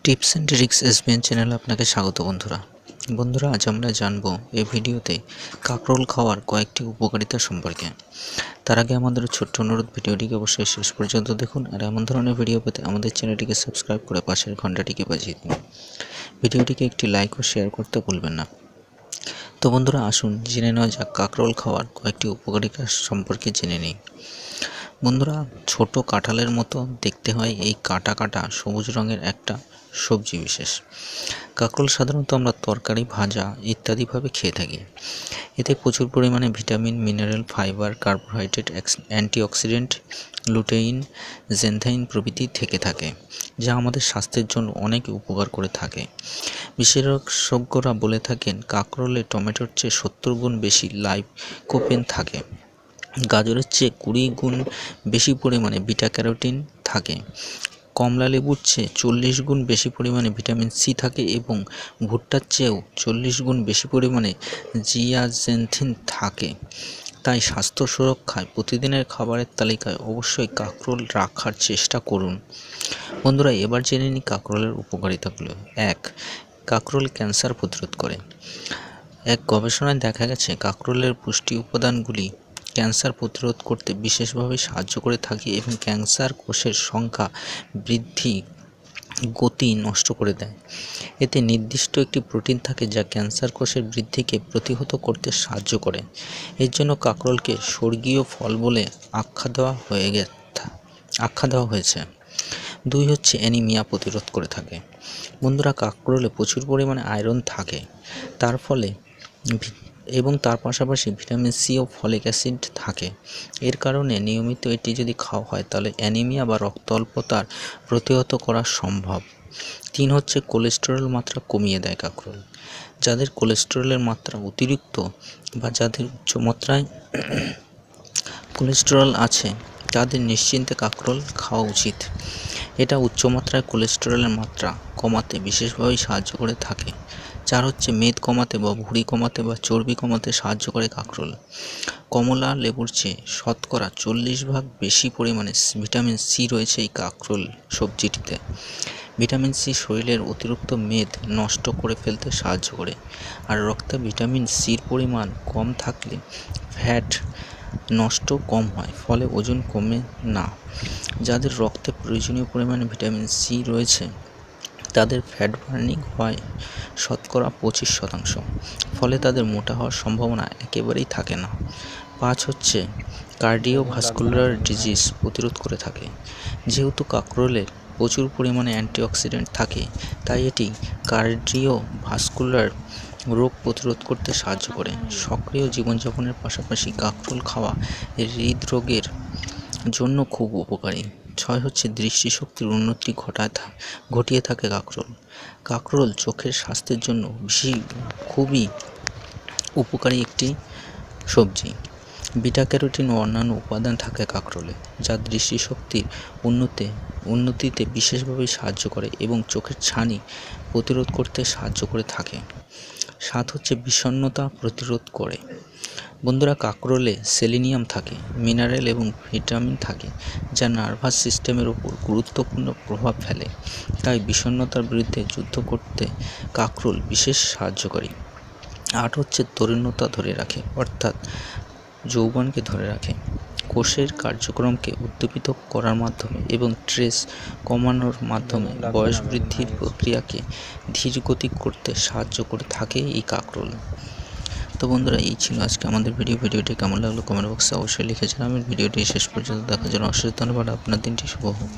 Tips and tricks SBN চ্যানেলে আপনাকে স্বাগত বন্ধুরা আজ আমরা জানবো এই ভিডিওতে কাঁকরোল খাওয়ার কয়েকটি উপকারিতা সম্পর্কে। তার আগে আমাদের ছোট্ট অনুরোধ, ভিডিওটিকে অবশ্যই শেষ পর্যন্ত দেখুন আর এমন ধরনের ভিডিও পেতে আমাদের চ্যানেলটিকে সাবস্ক্রাইব করে পাশের ঘন্টাটিকে বাজিয়ে দিন। ভিডিওটিকে একটি লাইক ও শেয়ার করতে ভুলবেন না। তো বন্ধুরা আসুন জেনে নেওয়া যাক কাঁকরোল খাওয়ার কয়েকটি উপকারিতা সম্পর্কে জেনে নিই। বন্ধুরা, ছোট কাঁঠালের মতো দেখতে হয় এই কাটা কাটা সবুজ রঙের একটা সবজি বিশেষ। কাঁকরোল সাধারণত আমরা তরকারি, ভাজা ইত্যাদিভাবে খেয়ে থাকি। এতে প্রচুর পরিমাণে vitamin, mineral, fibre, carbohydrate, antioxidant, lutein, xanthine প্রভৃতি থেকে থাকে, যা আমাদের স্বাস্থ্যের জন্য অনেক উপকার করে থাকে। বিশেষজ্ঞরা বলে থাকেন কাঁকরোলে টমেটোর চেয়ে 70 গুণ বেশি লাইকোপেন থাকে, গাজরের চেয়ে 20 গুণ বেশি পরিমাণে বিটা ক্যারোটিন থাকে, কমলা লেবুর চেয়ে 40 গুণ বেশি পরিমাণে ভিটামিন সি থাকে এবং ভুট্টার চেয়েও 40 গুণ বেশি পরিমাণে জিয়াজেনথিন থাকে। তাই স্বাস্থ্য সুরক্ষায় প্রতিদিনের খাবারের তালিকায় অবশ্যই কাঁকরোল রাখার চেষ্টা করুন। বন্ধুরা, এবার জেনে নিই কাঁকরোলের উপকারিতাগুলো। 1. কাঁকরোল ক্যান্সার প্রতিরোধ করে। এক গবেষণায় দেখা গেছে কাঁকরোলের পুষ্টি উপাদানগুলি ক্যান্সার প্রতিরোধ করতে বিশেষভাবে সাহায্য করে থাকে এবং ক্যান্সার কোষের সংখ্যা বৃদ্ধি গতি নষ্ট করে দেয়। এতে নির্দিষ্ট একটি প্রোটিন থাকে যা ক্যান্সার কোষের বৃদ্ধিকে প্রতিহত করতে সাহায্য করে। এর জন্য কাঁকরোলকে স্বর্গীয় ফল বলে আখ্যা দেওয়া হয়েছে। 2 হচ্ছে অ্যানিমিয়া প্রতিরোধ করে থাকে। বন্ধুরা, কাঁকরোলে প্রচুর পরিমাণে আয়রন থাকে, তার পাশাপাশি ভিটামিন সি ও ফলিক অ্যাসিড থাকে। এর কারণে নিয়মিত এটি যদি খাওয়া হয় তাহলে অ্যানিমিয়া বা রক্ত অল্পতার প্রতিহত করা সম্ভব। 3 হচ্ছে কোলেস্টেরল মাত্রা কমিয়ে দেয় কাঁকরোল। যাদের কোলেস্টেরলের মাত্রা অতিরিক্ত বা যাদের উচ্চমাত্রায় কোলেস্টেরল আছে তাদের নিশ্চিন্তে কাঁকরোল খাওয়া উচিত। এটা উচ্চমাত্রায় কোলেস্টেরলের মাত্রা কমাতে বিশেষভাবে সাহায্য করে থাকে। 4 হচ্ছে মেদ কমাতে বা ভুঁড়ি কমাতে বা চর্বি কমাতে সাহায্য করে কাঁকরোল। কমলা লেবুর চেয়ে শতকরা 40 ভাগ বেশি পরিমাণে ভিটামিন সি রয়েছে এই কাঁকরোল সবজিটিতে। ভিটামিন সি শরীরের অতিরিক্ত মেদ নষ্ট করে ফেলতে সাহায্য করে, আর রক্তে ভিটামিন সির পরিমাণ কম থাকলে ফ্যাট নষ্ট কম হয়, ফলে ওজন কমে না। যাদের রক্তে প্রয়োজনীয় পরিমাণে ভিটামিন সি রয়েছে তাদের ফ্যাট বার্নিং হয় শতকরা 25%, ফলে তাদের মোটা হওয়ার সম্ভাবনা একেবারেই থাকে না। 5 হচ্ছে কার্ডিওভাস্কুলার ডিজিজ প্রতিরোধ করে থাকে। যেহেতু কাঁকরোলের প্রচুর পরিমাণে অ্যান্টিঅক্সিডেন্ট থাকে তাই এটি কার্ডিওভাস্কুলার রোগ প্রতিরোধ করতে সাহায্য করে। সক্রিয় জীবনযাপনের পাশাপাশি কাঁকরোল খাওয়া হৃদরোগের জন্য খুব উপকারী। 6 হচ্ছে দৃষ্টিশক্তির উন্নতি ঘটিয়ে থাকে কাঁকরোল। কাঁকরোল চোখের স্বাস্থ্যের জন্য খুবই উপকারী একটি সবজি। বিটা ক্যারোটিন ও অন্যান্য উপাদান থাকে কাঁকরোলে, যা দৃষ্টিশক্তির উন্নতিতে বিশেষভাবে সাহায্য করে এবং চোখের ছানি প্রতিরোধ করতে সাহায্য করে থাকে। 7 হচ্ছে বিষণ্ণতা প্রতিরোধ করে। বন্ধুরা, কাঁকরোলে সেলিনিয়াম থাকে, মিনারেল এবং ভিটামিন থাকে যা নার্ভাস সিস্টেমের উপর গুরুত্বপূর্ণ প্রভাব ফেলে। তাই বিষণ্ণতার বিরুদ্ধে যুদ্ধ করতে কাঁকরোল বিশেষ সাহায্যকারী। 8 হচ্ছে তরুণতা ধরে রাখে, অর্থাৎ যৌবনকে ধরে রাখে। কোষের কার্যক্রমকে উদ্দীপিত করার মাধ্যমে এবং স্ট্রেস কমানোর মাধ্যমে বয়স বৃদ্ধির প্রক্রিয়াকে ধীরগতি করতে সাহায্য করে থাকে এই কাঁকরোল। তো বন্ধুরা, এই ছিল আজকে আমাদের ভিডিওটি কেমন লাগলো কমেন্ট বক্সে অবশ্যই লিখে জানাবেন। ভিডিওটি শেষ পর্যন্ত দেখার জন্য অশেষ ধন্যবাদ। আপনার দিনটি শুভ হোক।